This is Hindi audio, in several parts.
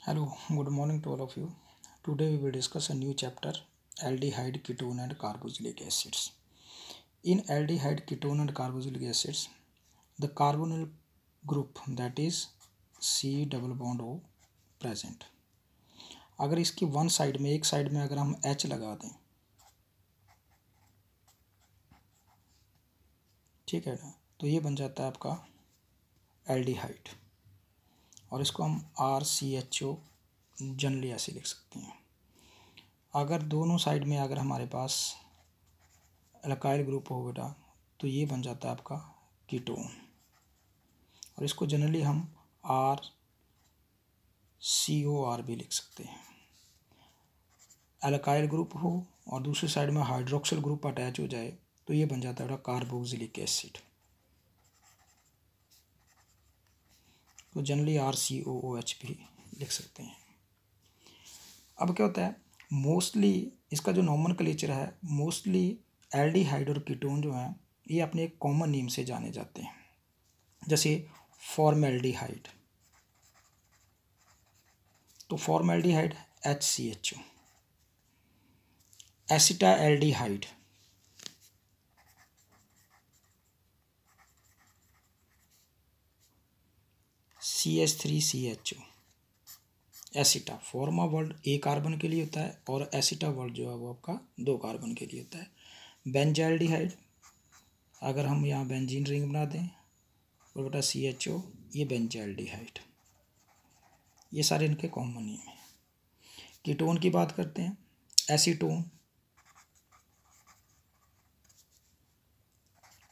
Hello, good morning to all of you. Today we will discuss a new chapter, aldehyde, ketone and carboxylic acids. In aldehyde, ketone and carboxylic acids, the carbonyl group that is C double bond O present. अगर इसकी वन साइड में एक साइड में अगर हम H लगा दें, ठीक है ना, तो ये बन जाता है आपका एल्डिहाइड और इसको हम RCHO जनरली ऐसे लिख सकते हैं। अगर दोनों साइड में अगर हमारे पास एल्काइल ग्रुप हो बेटा तो ये बन जाता है आपका कीटोन और इसको जनरली हम RCOR भी लिख सकते हैं। एल्काइल ग्रुप हो और दूसरी साइड में हाइड्रोक्सिल ग्रुप अटैच हो जाए तो ये बन जाता है बेटा कार्बोक्सिलिक एसिड, तो जनरली RCOOH भी लिख सकते हैं। अब क्या होता है, मोस्टली इसका जो नॉमेनक्लेचर है, मोस्टली एल्डिहाइड और कीटोन जो है ये अपने एक कॉमन नेम से जाने जाते हैं, जैसे फॉर्मेल्डिहाइड, तो फॉर्मेल्डिहाइड HCHO, एसिटाएल्डिहाइड CH3CHO, एसिटा फॉर्मा वर्ड ए कार्बन के लिए होता है और एसिटा वर्ड जो है वो आपका 2 कार्बन के लिए होता है। बेंजाल्डिहाइड, अगर हम यहाँ बेंजीन रिंग बना दें और बेटा CHO, ये बेंजाल्डिहाइड, ये सारे इनके कॉमन नेम है। कीटोन की बात करते हैं, एसीटोन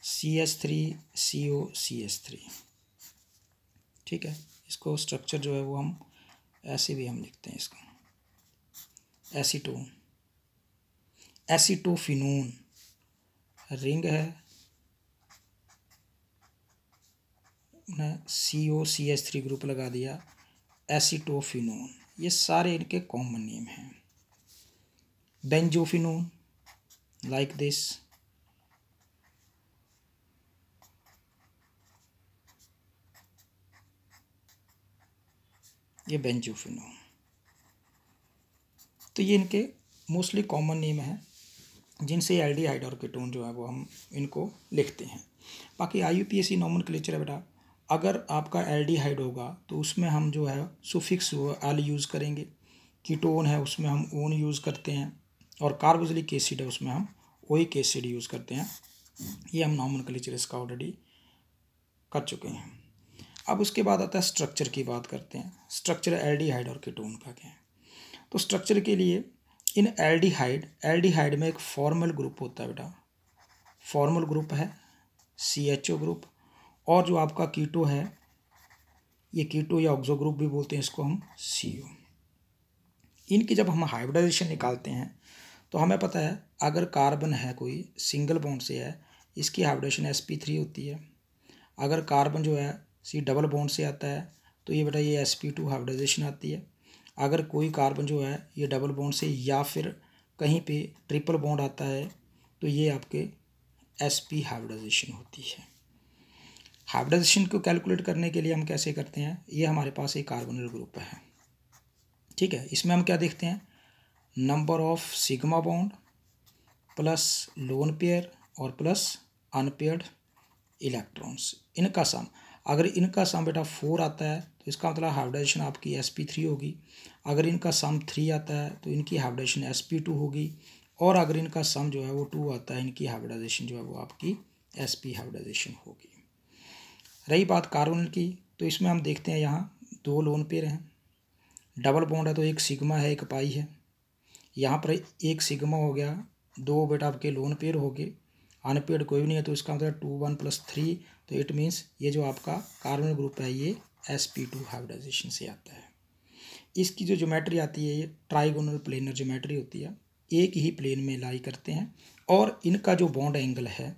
CH3COCH3, ठीक है। इसको स्ट्रक्चर जो है वो हम ऐसे भी हम लिखते हैं इसको, एसीटोन। एसीटोफिनोन रिंग है ना, COCH3 ग्रुप लगा दिया, एसीटोफिनोन, ये सारे इनके कॉमन नेम हैं। बेंजोफिनोन लाइक दिस, ये बेंजोफिनोन, तो ये इनके मोस्टली कॉमन नेम है जिनसे एल्डिहाइड और कीटोन जो है वो हम इनको लिखते हैं। बाकी IUPAC नॉमेनक्लेचर है बेटा, अगर आपका एल्डिहाइड होगा तो उसमें हम जो है सुफिक्स अल यूज़ करेंगे, कीटोन है उसमें हम ओन यूज़ करते हैं और कार्बोक्सिलिक एसिड है उसमें हम ओइक एसिड यूज़ करते हैं। ये हम नॉमेनक्लेचर इसका ऑलरेडी कर चुके हैं। अब उसके बाद आता है स्ट्रक्चर की बात करते हैं। स्ट्रक्चर एल्डिहाइड और कीटोन का क्या है, तो स्ट्रक्चर के लिए इन एल्डिहाइड में एक फॉर्मल ग्रुप होता है बेटा, फॉर्मल ग्रुप है CHO ग्रुप, और जो आपका कीटो है, ये कीटो या ऑक्सो ग्रुप भी बोलते हैं इसको हम CO। इनकी जब हम हाइब्रिडाइजेशन निकालते हैं तो हमें पता है अगर कार्बन है कोई सिंगल बॉन्ड से है, इसकी हाइब्रिडाइजेशन sp3 होती है। अगर कार्बन जो है C डबल बॉन्ड से आता है तो ये बेटा ये sp2 हाइब्रिडाइजेशन आती है। अगर कोई कार्बन जो है ये डबल बॉन्ड से या फिर कहीं पे ट्रिपल बॉन्ड आता है तो ये आपके sp हाइब्रिडाइजेशन होती है। हाइब्रिडाइजेशन को कैलकुलेट करने के लिए हम कैसे करते हैं, ये हमारे पास एक कार्बोनिल ग्रुप है, ठीक है। इसमें हम क्या देखते हैं, number of sigma bond plus lone pair और प्लस अनपेयर्ड इलेक्ट्रॉन्स, इनका सम। अगर इनका सम बेटा 4 आता है तो इसका मतलब हाइब्रिडाइजेशन आपकी sp3 होगी। अगर इनका सम 3 आता है तो इनकी हाइब्रिडाइजेशन sp2 होगी, और अगर इनका सम जो है वो 2 आता है, इनकी हाइब्रिडाइजेशन जो है वो आपकी sp हाइब्रिडाइजेशन होगी। रही बात कार्बोनिल की, तो इसमें हम देखते हैं यहाँ 2 लोन पेयर हैं, डबल बॉन्ड है तो एक सिग्मा है एक पाई है, यहाँ पर एक सिग्मा हो गया, 2 बेटा आपके लोन पेयर हो गए, अनपेयर्ड कोई भी नहीं है तो इसका मतलब 2 1 + 3, तो इट मीन्स ये जो आपका कार्बन ग्रुप है ये sp2 हाइब्रिडाइजेशन से आता है। इसकी जो ज्योमेट्री आती है ये ट्राइगोनल प्लेनर ज्योमेट्री होती है, एक ही प्लेन में लाई करते हैं, और इनका जो बॉन्ड एंगल है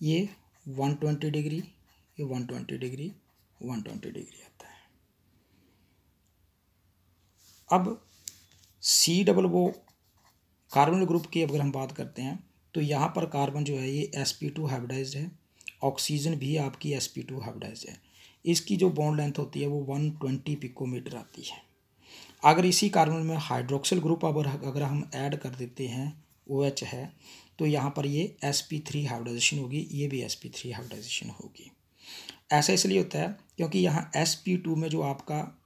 ये 120 डिग्री, ये 120 डिग्री, 120 डिग्री आता है। अब C डबल वो कार्बन ग्रुप की अगर हम बात करते हैं तो यहाँ पर कार्बन जो है ये sp2 हाइब्रिडाइज्ड है ऑक्सीजन भी आपकी sp2 हाइब्रिडाइज्ड है। इसकी जो बॉन्ड लेंथ होती है वो 120 पिकोमीटर आती है। अगर इसी कार्बन में हाइड्रोक्सिल ग्रुप अगर हम ऐड कर देते हैं OH है तो यहाँ पर ये sp3 हाइब्रिडाइजेशन होगी, ये भी sp3 हाइब्रिडाइजेशन होगी। ऐसा इसलिए होता है क्योंकि यहाँ sp2 में जो आपका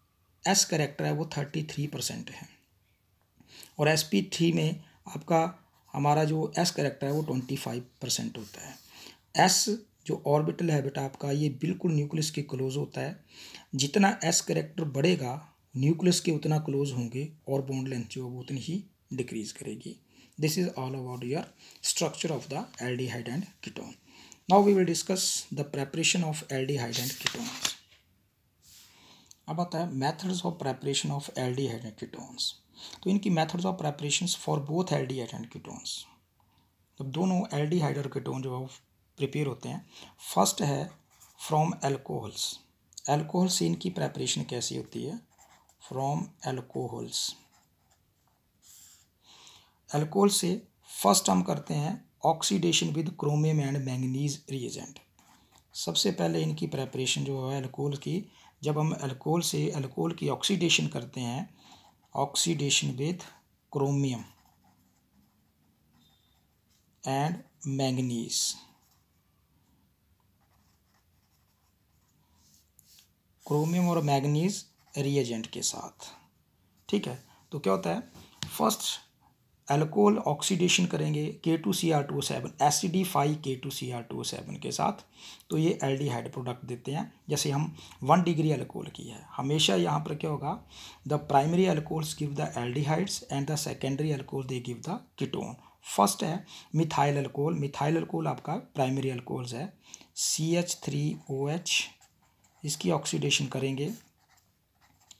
S कैरेक्टर है वो 33% है और sp3 में आपका हमारा जो S कैरेक्टर है वो 25% होता है। S जो ऑर्बिटल है बेटा आपका ये बिल्कुल न्यूक्लियस के क्लोज होता है। जितना S कैरेक्टर बढ़ेगा न्यूक्लियस के उतना क्लोज होंगे और बॉन्ड लेंथ जो है वो उतनी ही डिक्रीज करेगी। This is all about your structure of the aldehyde and ketone. Now we will discuss the preparation of aldehyde and ketones. अब आता है methods of preparation of aldehyde and ketones. तो इनकी methods of preparation for both aldehyde and ketones, जब दोनों एल्डिहाइड और कीटोन जो है प्रिपेयर होते हैं, फर्स्ट है फ्रॉम एल्कोहल्स। एल्कोहल से इनकी प्रेपरेशन कैसी होती है? From alcohols. एल्कोहल से फर्स्ट हम करते हैं oxidation with chromium and manganese reagent. सबसे पहले इनकी प्रेपरेशन जो है एल्कोहल की, जब हम एल्कोहल से एल्कोहल की ऑक्सीडेशन करते हैं, oxidation with chromium and manganese, chromium और मैंगनीज रिएजेंट के साथ, ठीक है। तो क्या होता है, फर्स्ट एल्कोहल ऑक्सीडेशन करेंगे K2Cr2O7 एसिडिफाई K2Cr2O7 के साथ, तो ये एल्डिहाइड प्रोडक्ट देते हैं। जैसे हम 1 डिग्री एल्कोहल की है, हमेशा यहाँ पर क्या होगा, the primary alcohols give the aldehydes and the secondary alcohol they give the ketone. First है मिथाइल एल्कोहल। मिथाइल एल्कोहल आपका प्राइमरी एल्कोहल्स है, CH3OH, इसकी ऑक्सीडेशन करेंगे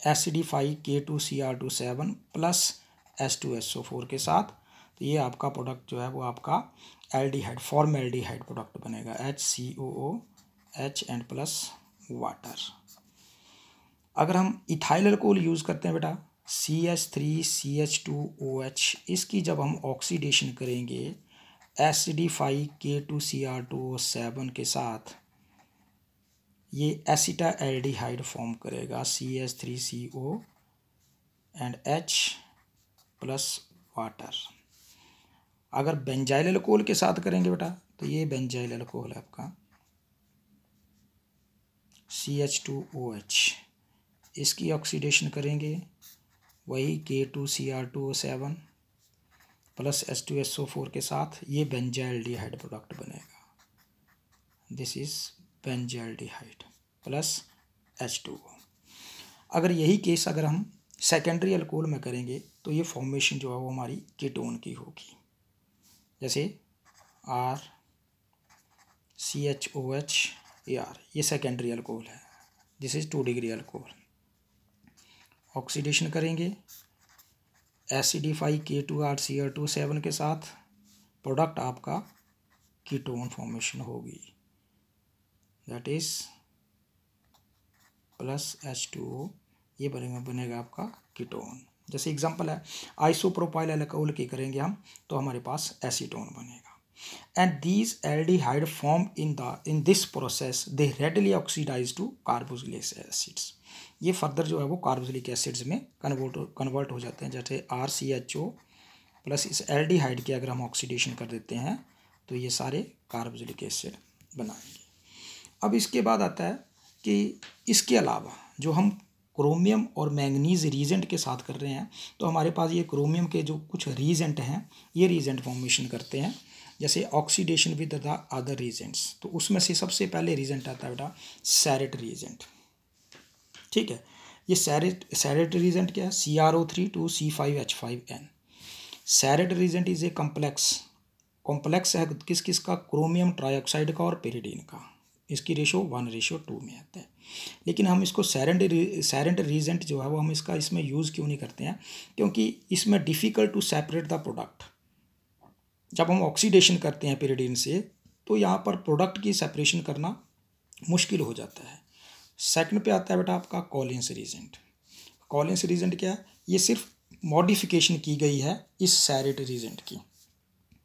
एसिडिफाई K2Cr2O7 प्लस H2SO4 के साथ, तो ये आपका प्रोडक्ट जो है वो आपका एल्डिहाइड, फॉर्मएल्डिहाइड प्रोडक्ट बनेगा, HCOOH एंड प्लस वाटर। अगर हम इथाइल अल्कोहल यूज़ करते हैं बेटा, CH3CH2OH, इसकी जब हम ऑक्सीडेशन करेंगे एसिडिफाई K2Cr2O7 के साथ, ये एसिटाएल्डिहाइड फॉर्म करेगा, CH3CO and H plus water. अगर बेंजाइल अल्कोहल के साथ करेंगे बेटा, तो ये बेंजाइल अल्कोहल है आपका, CH2OH, इसकी ऑक्सीडेशन करेंगे वही K2Cr2O7 प्लस H2SO4 के साथ, ये बेंजाइल्डिहाइड प्रोडक्ट बनेगा। This is benzaldehyde plus H2O। अगर यही केस अगर हम सेकेंडरी अल्कोहल में करेंगे तो ये फॉर्मेशन जो है वो हमारी कीटोन की होगी। जैसे RCHOH AR, ये सेकेंडरी अल्कोहल है, this is 2 degree alcohol. Oxidation करेंगे एसिडिफाई K2RCr2O7 के साथ, प्रोडक्ट आपका कीटोन फॉर्मेशन होगी, दैट इज प्लस H2O, ये बनेगा आपका कीटोन। जैसे एग्जांपल है आइसोप्रोपाइल अल्कोहल की करेंगे हम, तो हमारे पास एसीटोन बनेगा। And these aldehyde form in this process they readily oxidize to carboxylic acids. ये फर्दर जो है वो कार्बोक्सिलिक एसिड्स में कन्वर्ट हो जाते हैं। जैसे RCHO प्लस इस एल्डिहाइड के अगर हम ऑक्सीडेशन कर देते हैं तो ये सारे कार्बोक्सिलिक एसिड बनाएंगे। अब इसके बाद आता है कि इसके अलावा जो हम क्रोमियम और मैंगनीज रीजेंट के साथ कर रहे हैं, तो हमारे पास ये क्रोमियम के जो कुछ रीजेंट हैं, ये रीजेंट फॉर्मेशन करते हैं। जैसे oxidation with the other Regents, तो उसमें से सबसे पहले रीजेंट आता है बेटा सैरेट रीजेंट, ठीक है। ये सैरेट रीजेंट क्या है, CrO3 to C5H5N। Sarett reagent is a complex है किस किस का, क्रोमियम ट्राइऑक्साइड का और पेरिडीन का, इसकी रेशो 1:2 में आता है। लेकिन हम इसको सैरेंट रीजेंट जो है वो हम इसमें यूज़ क्यों नहीं करते हैं, क्योंकि इसमें difficult to separate the product. जब हम ऑक्सीडेशन करते हैं पेरिडीन से, तो यहाँ पर प्रोडक्ट की सेपरेशन करना मुश्किल हो जाता है। सेकंड पे आता है बेटा आपका कॉलिन्स रीजेंट। कॉलिन्स रीजेंट क्या है, ये सिर्फ मॉडिफिकेशन की गई है इस सैरेट रीजेंट की।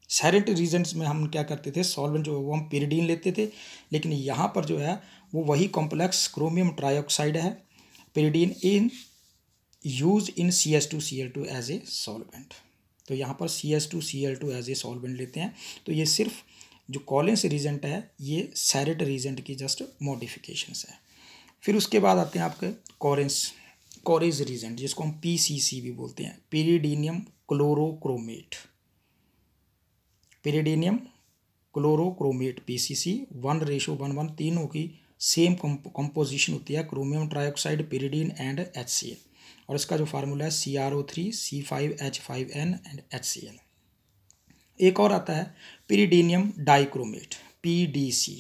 सैरेट रीजेंट्स में हम क्या करते थे, सॉल्वेंट जो है वो हम पिरिडीन लेते थे, लेकिन यहाँ पर जो है वो वही कॉम्प्लेक्स क्रोमियम ट्राइऑक्साइड है, pyridine in use in CH2Cl2 as a solvent. तो यहाँ पर CH2Cl2 एज ए सॉल्वेंट लेते हैं। तो ये सिर्फ जो कॉलिन्स रीजेंट है ये सैरेट रीजेंट की जस्ट मॉडिफिकेशंस है। फिर उसके बाद आते हैं आपके कोरेज रीजेंट, जिसको हम PCC भी बोलते हैं, पिरिडीनियम क्लोरोक्रोमेट। पिरिडीनियम क्लोरोक्रोमेट PCC 1:1:1 तीनों की सेम कंपोजिशन होती है, chromium trioxide, pyridine and HCl, और इसका जो फार्मूला है CrO3 C5H5n एंड HCl। एक और आता है पिरिडीनियम डाइक्रोमेट PDC,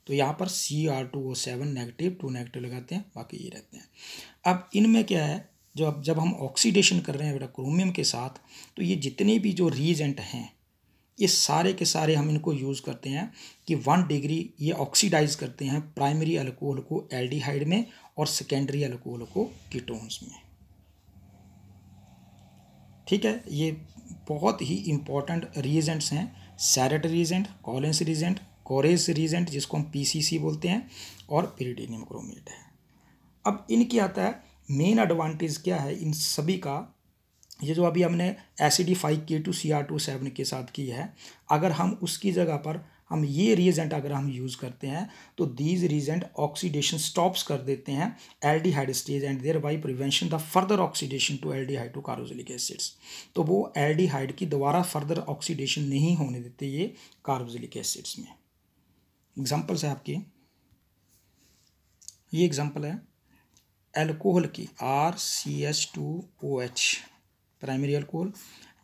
तो यहाँ पर Cr2O7 नेगेटिव 2 नेगेटिव लगाते हैं, बाकी ये रहते हैं। अब इनमें क्या है, जब हम ऑक्सीडेशन कर रहे हैं बेटा क्रोमियम के साथ, तो ये जितने भी जो रीजेंट हैं ये सारे के सारे हम इनको यूज़ करते हैं कि 1 डिग्री ये ऑक्सीडाइज करते हैं प्राइमरी अल्कोहल को एल्डिहाइड में और सेकेंडरी अल्कोहल को कीटोन्स में। ठीक है, ये बहुत ही इंपॉर्टेंट रीजेंट्स हैं, Sarett reagent, Collins reagent, Corey's reagent जिसको हम PCC बोलते हैं, और पिरिडीनियम क्रोमेट है। अब इनकी आता है मेन एडवांटेज क्या है इन सभी का, ये जो अभी हमने एसिडिफाई K2Cr2 के साथ की है, अगर हम उसकी जगह पर हम ये रीजेंट अगर हम यूज़ करते हैं तो दीज रीजेंट ऑक्सीडेशन स्टॉप्स कर देते हैं aldehyde stage and thereby prevention the further oxidation to aldehyde to carboxylic acids. तो वो एल्डिहाइड की दोबारा फर्दर ऑक्सीडेशन नहीं होने देते ये कार्बोक्सिलिक एसिड्स में। एग्जाम्पल्स है आपकी, ये एग्जाम्पल है एल्कोहल की RCH2OH प्राइमरी अल्कोहल।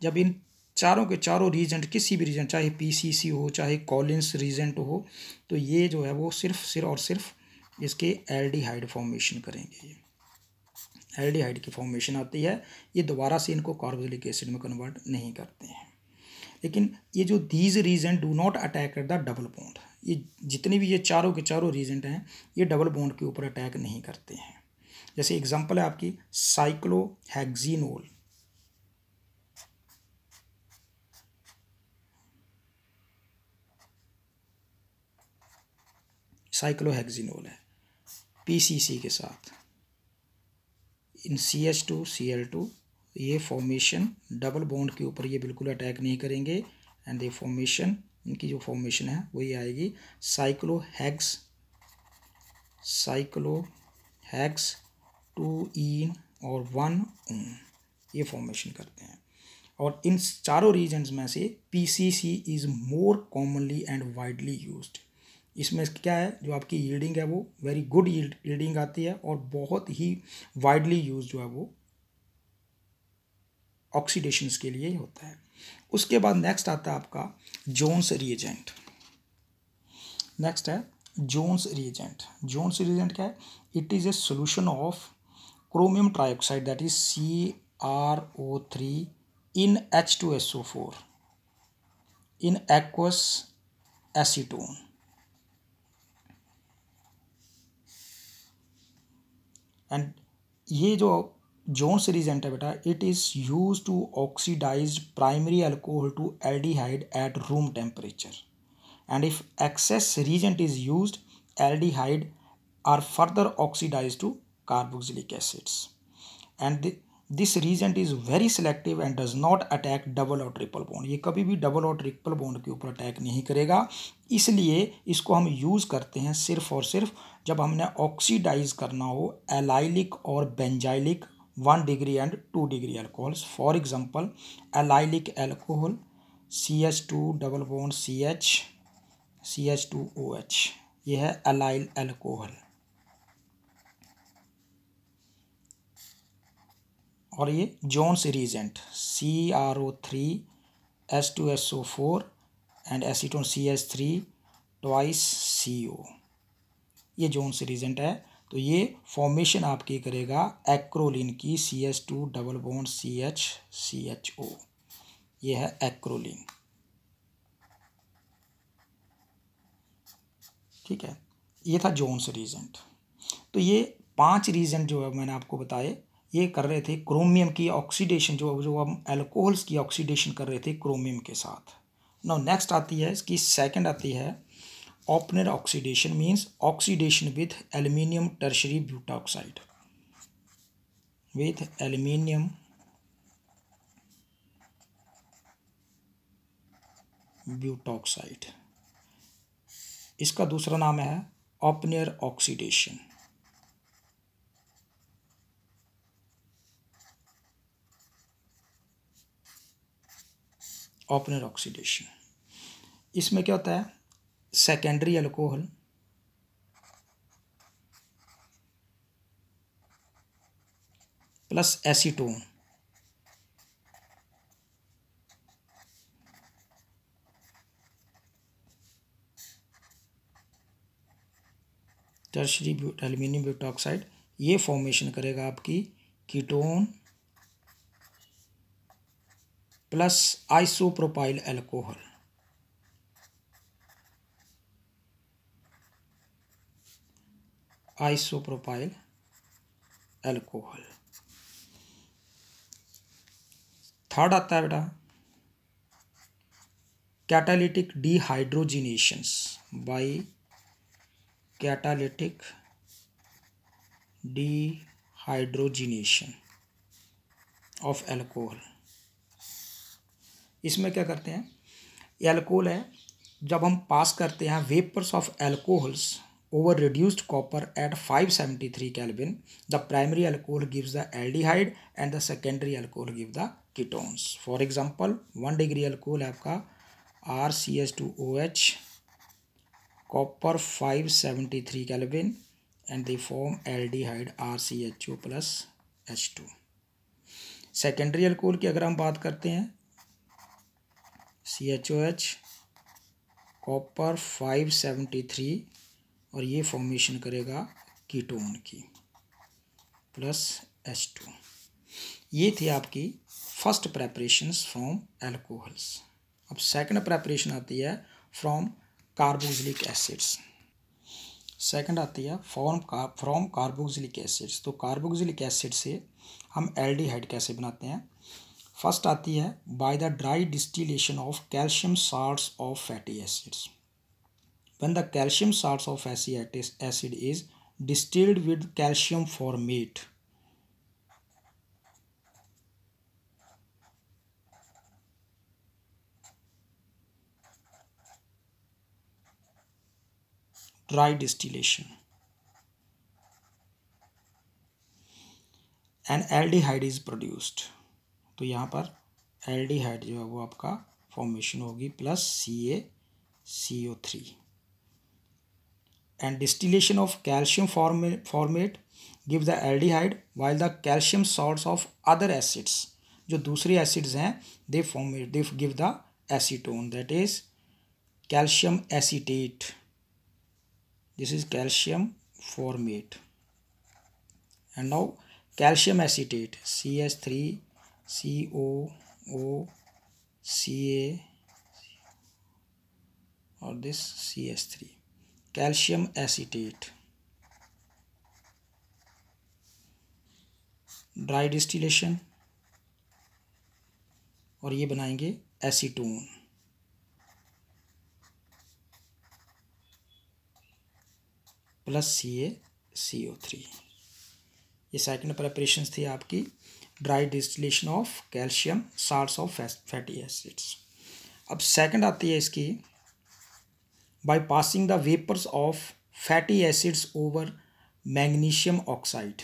जब इन चारों के चारों रीजेंट किसी भी रीजेंट चाहे PCC हो चाहे कॉलिन्स रीजेंट हो, तो ये जो है वो सिर्फ इसके एल्डिहाइड फॉर्मेशन करेंगे। ये एल्डिहाइड की फॉर्मेशन आती है, ये दोबारा से इनको कार्बोक्सिलिक एसिड में कन्वर्ट नहीं करते हैं। लेकिन ये जो these reagent do not attack at the double bond, ये जितने भी ये चारों के चारों रीजेंट हैं ये डबल बॉन्ड के ऊपर अटैक नहीं करते हैं। जैसे एग्जांपल है आपकी साइक्लोहेक्सिनोल, साइक्लोहेक्सिनोल है PCC के साथ इन CH2Cl2, ये फॉर्मेशन डबल बॉन्ड के ऊपर ये बिल्कुल अटैक नहीं करेंगे एंड ये फॉर्मेशन इनकी जो फॉर्मेशन है वो ये आएगी साइक्लोहेक्स 2 इन और 1 ऊन, ये फॉर्मेशन करते हैं। और इन चारों रीजन्स में से PCC is more commonly and widely used. इसमें क्या है, जो आपकी यील्डिंग है वो वेरी गुड यील्डिंग आती है और बहुत ही वाइडली यूज जो है वो ऑक्सीडेशंस के लिए होता है। उसके बाद नेक्स्ट आता है आपका जोन्स रिएजेंट। नेक्स्ट है जोन्स रिएजेंट। जोन्स रिएजेंट क्या है, it is a solution of chromium trioxide that is CrO3 in H2SO4 in aqueous acetone। And ये जो जोन्स रिएजेंट है बेटा, it is use to oxidize primary alcohol to aldehyde at room temperature, and if excess reagent is used aldehyde are further oxidize to carboxylic acids, and this reagent is very selective and does not attack double और ट्रिपल बॉन्ड। ये कभी भी डबल और ट्रिपल बॉन्ड के ऊपर अटैक नहीं करेगा, इसलिए इसको हम यूज़ करते हैं सिर्फ और सिर्फ जब हमने ऑक्सीडाइज करना हो एलाइलिक और benzylic 1 degree and 2 degree alcohols. For example allylic alcohol CH2 double bond CH CH2OH, ये है एलाइल अल्कोहल। और ये Jones reagent CrO3 H2SO4 and acetone CH3 twice CO, ये जोन्स रिएजेंट है। तो ये फॉर्मेशन आपकी करेगा एक्रोलिन की CH2 double bond CH CHO, ये है एक्रोलिन। ठीक है, ये था जोन्स रिएजेंट। तो ये 5 रिएजेंट जो है मैंने आपको बताए, ये कर रहे थे क्रोमियम की ऑक्सीडेशन, जो हम अल्कोहल्स की ऑक्सीडेशन कर रहे थे क्रोमियम के साथ। नाउ नेक्स्ट आती है इसकी सेकंड आती है Oppenauer oxidation, means oxidation with aluminium tertiary butoxide, with aluminium butoxide. इसका दूसरा नाम है ओपनर ऑक्सीडेशन। ओपनर ऑक्सीडेशन, इसमें क्या होता है, secondary alcohol plus acetone tertiary aluminium butoxide, ये फॉर्मेशन करेगा आपकी ketone plus isopropyl alcohol, isopropyl alcohol. Third आता है बेटा catalytic dehydrogenations by catalytic dehydrogenation of alcohol. इसमें क्या करते हैं, ये अल्कोहल है, जब हम पास करते हैं vapours of alcohols over reduced copper at 573 Kelvin, the primary alcohol gives the aldehyde and the secondary alcohol give the ketones. For example, 1 degree alcohol है आपका RCH2OH, copper 573 Kelvin and they form aldehyde RCHO plus H2. Secondary alcohol की अगर हम बात करते हैं CHOH, कॉपर 573 और ये फॉर्मेशन करेगा कीटोन की प्लस H2। ये थी आपकी फर्स्ट प्रेपरेशंस फ्रॉम अल्कोहल्स। अब सेकंड प्रेपरेशन आती है फ्रॉम कार्बोक्सिलिक एसिड्स। सेकंड आती है फ्रॉम कार्बोक्सिलिक एसिड्स। तो कार्बोक्सिलिक एसिड से हम एल्डिहाइड कैसे बनाते हैं। फर्स्ट आती है by the dry distillation of calcium salts of fatty acids. When the calcium salts of fatty acid is distilled with calcium formate, dry distillation, and aldehyde is produced। तो यहाँ पर एल्डिहाइड जो है वो आपका फॉर्मेशन होगी plus CaCO3 and distillation of calcium formate gives the aldehyde, while the calcium salts of other acids, जो दूसरे acids हैं, they give the acetone, that is calcium acetate. This is calcium formate. And now calcium acetate CH3COO or this CH3, calcium acetate, dry distillation और ये बनाएंगे एसीटोन प्लस CaCO3। ये सेकंड प्रेपरेशंस थी आपकी dry distillation of calcium salts of fatty acids. अब सेकंड आती है इसकी by passing the vapours of fatty acids over magnesium oxide.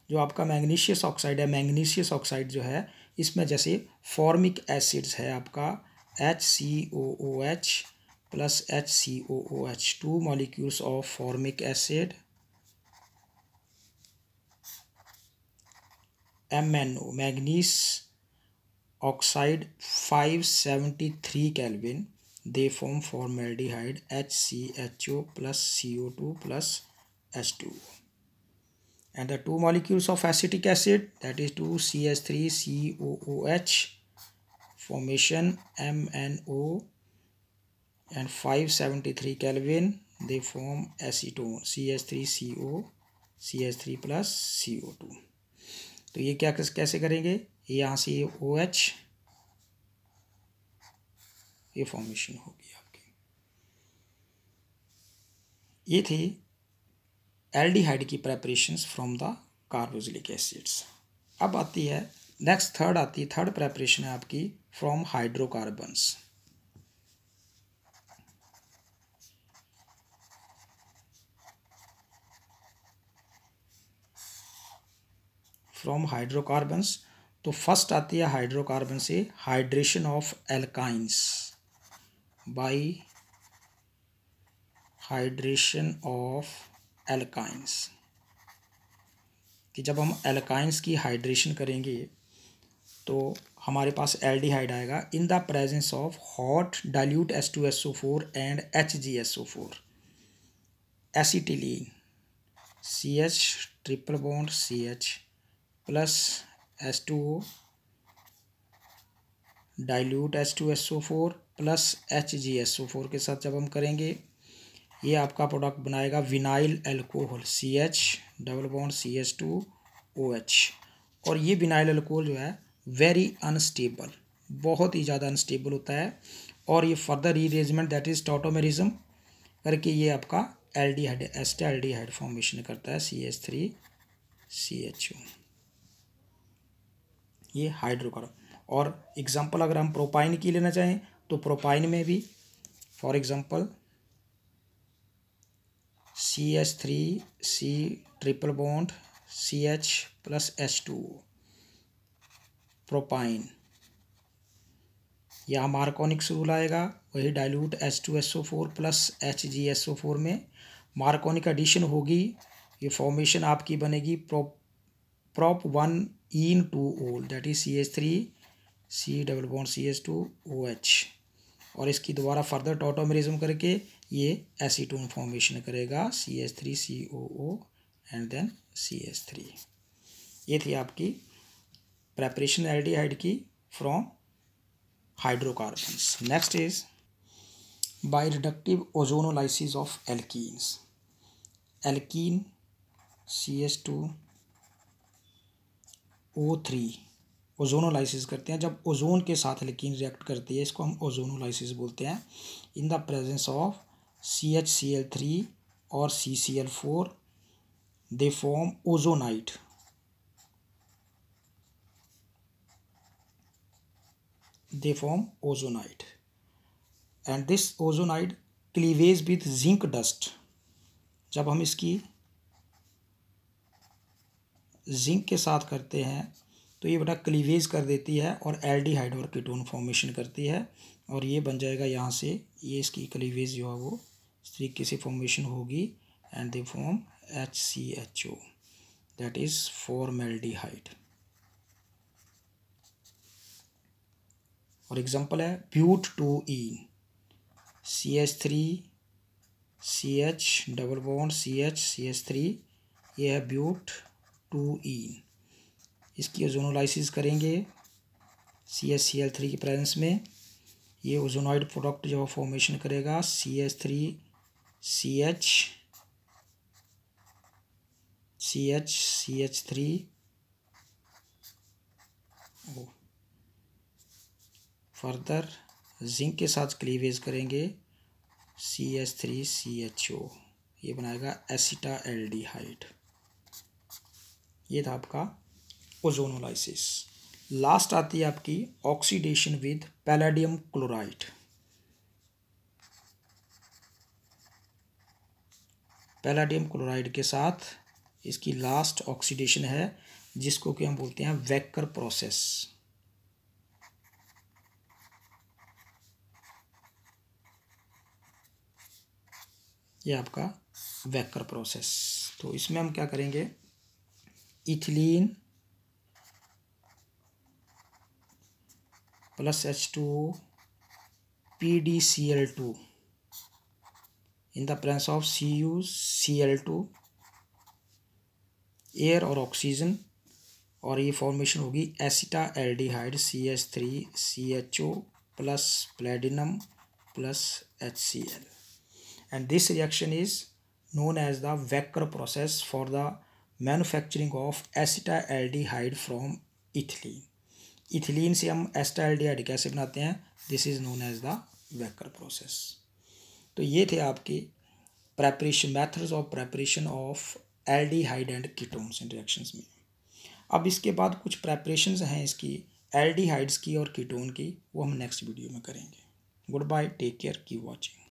जो आपका मैग्नीशियस ऑक्साइड है, मैग्नीशियस ऑक्साइड जो है इसमें जैसे फॉर्मिक एसिड्स है आपका HCOOH plus HCOOH, 2 molecules of formic acid, MnO manganese oxide 573 Kelvin, they form formaldehyde HCHO plus CO2 plus H2, and the 2 molecules of acetic acid, that is 2CH3COOH formation MnO and 573 Kelvin, they form acetone CH3CO CH3 plus CO2। तो ये कैसे करेंगे, यहाँ से ये OH ये फॉर्मेशन होगी आपकी। ये थी एल्डिहाइड की preparations from the carboxylic acids. अब आती है नेक्स्ट थर्ड प्रेपरेशन है आपकी फ्रॉम हाइड्रोकार्बन्स। फ्रॉम हाइड्रोकार्बन्स तो फर्स्ट आती है हाइड्रोकार्बन से hydration of alkynes bye hydration of alkynes, कि जब हम एल्काइंस की हाइड्रेशन करेंगे तो हमारे पास एल्डिहाइड आएगा in the presence of hot dilute H2SO4 and HgSO4। Acetylene CH triple bond CH plus H2O dilute H2SO4 plus HgSO4 के साथ जब हम करेंगे ये आपका प्रोडक्ट बनाएगा vinyl alcohol CH double bond CH2OH। और ये विनाइल अल्कोहल जो है वेरी अनस्टेबल, बहुत ही ज़्यादा अनस्टेबल होता है और ये further rearrangement that is tautomerism करके ये आपका एल्डिहाइड एस्टाल्डिहाइड फॉर्मेशन करता है CH3CHO। ये हाइड्रोकार्बन। और एग्जांपल अगर हम प्रोपाइन की लेना चाहें तो प्रोपाइन में भी for example CH3C triple bond CH plus H2O propyne, यहाँ मार्कोनिक रूल आएगा वही डाइल्यूट H2SO4 प्लस HgSO4 में मार्कोनिक एडिशन होगी, ये फॉर्मेशन आपकी बनेगी prop 1-ene-2-ol that is CH3C double bond CH2OH और इसकी दोबारा फर्दर टॉटोमेरिज्म करके ये एसीटोन फॉर्मेशन करेगा CH3COO एंड देन CH3। ये थी आपकी प्रेपरेशन एल्डिहाइड की from hydrocarbons. Next is by reductive ozonolysis of alkenes. Alkene CH2O3 ozonolysis करते हैं, जब ओजोन के साथ एल्कीन रिएक्ट करती है इसको हम ओजोनोलाइसिस बोलते हैं। In the presence of CHCl3 और CCl4 they form ozonide. They form ozonide and this ozonide cleavage with zinc dust। जब हम इसकी जिंक के साथ करते हैं तो ये बड़ा क्लीवेज कर देती है और एल्डिहाइड और कीटोन फॉर्मेशन करती है और ये बन जाएगा यहाँ से, ये इसकी क्लीवेज जो है वो इस तरीके से फॉर्मेशन होगी and they form HCHO that is formaldehyde. और एग्जांपल है ब्यूट 2-ene CH3CH double bond CH3, ये है ब्यूट 2-ene। इसकी ओजोनोलाइसिस करेंगे CHCl3 की प्रेजेंस में, ये ओजोनॉइड प्रोडक्ट जो फॉर्मेशन करेगा CH3CH CH3 फर्दर जिंक के साथ क्लीवेज करेंगे CH3CHO, ये बनाएगा एसिटाल्डिहाइड। ये था आपका ओजोनोलाइसिस। लास्ट आती है आपकी oxidation with palladium chloride. Palladium chloride के साथ इसकी लास्ट ऑक्सीडेशन है जिसको कि हम बोलते हैं वेकर प्रोसेस। ये आपका वेकर प्रोसेस। तो इसमें हम क्या करेंगे, ethylene plus H2O PdCl2 in the presence of CuCl2 air और ऑक्सीजन, और ये फॉर्मेशन होगी acetaldehyde CH3CHO plus platinum plus HCl and this reaction is known as the Wecker process for the manufacturing of acetaldehyde from ethylene। Ethylene से हम एसिटाल्डिहाइड कैसे बनाते हैं, this is known as the Wacker process. तो ये थे आपके preparation methods of preparation of aldehyde and ketones इन रिएक्शंस में। अब इसके बाद कुछ प्रेपरेशंस हैं इसकी एल्डिहाइड्स की और कीटोन की, वो हम नेक्स्ट वीडियो में करेंगे। Goodbye, take care, keep watching.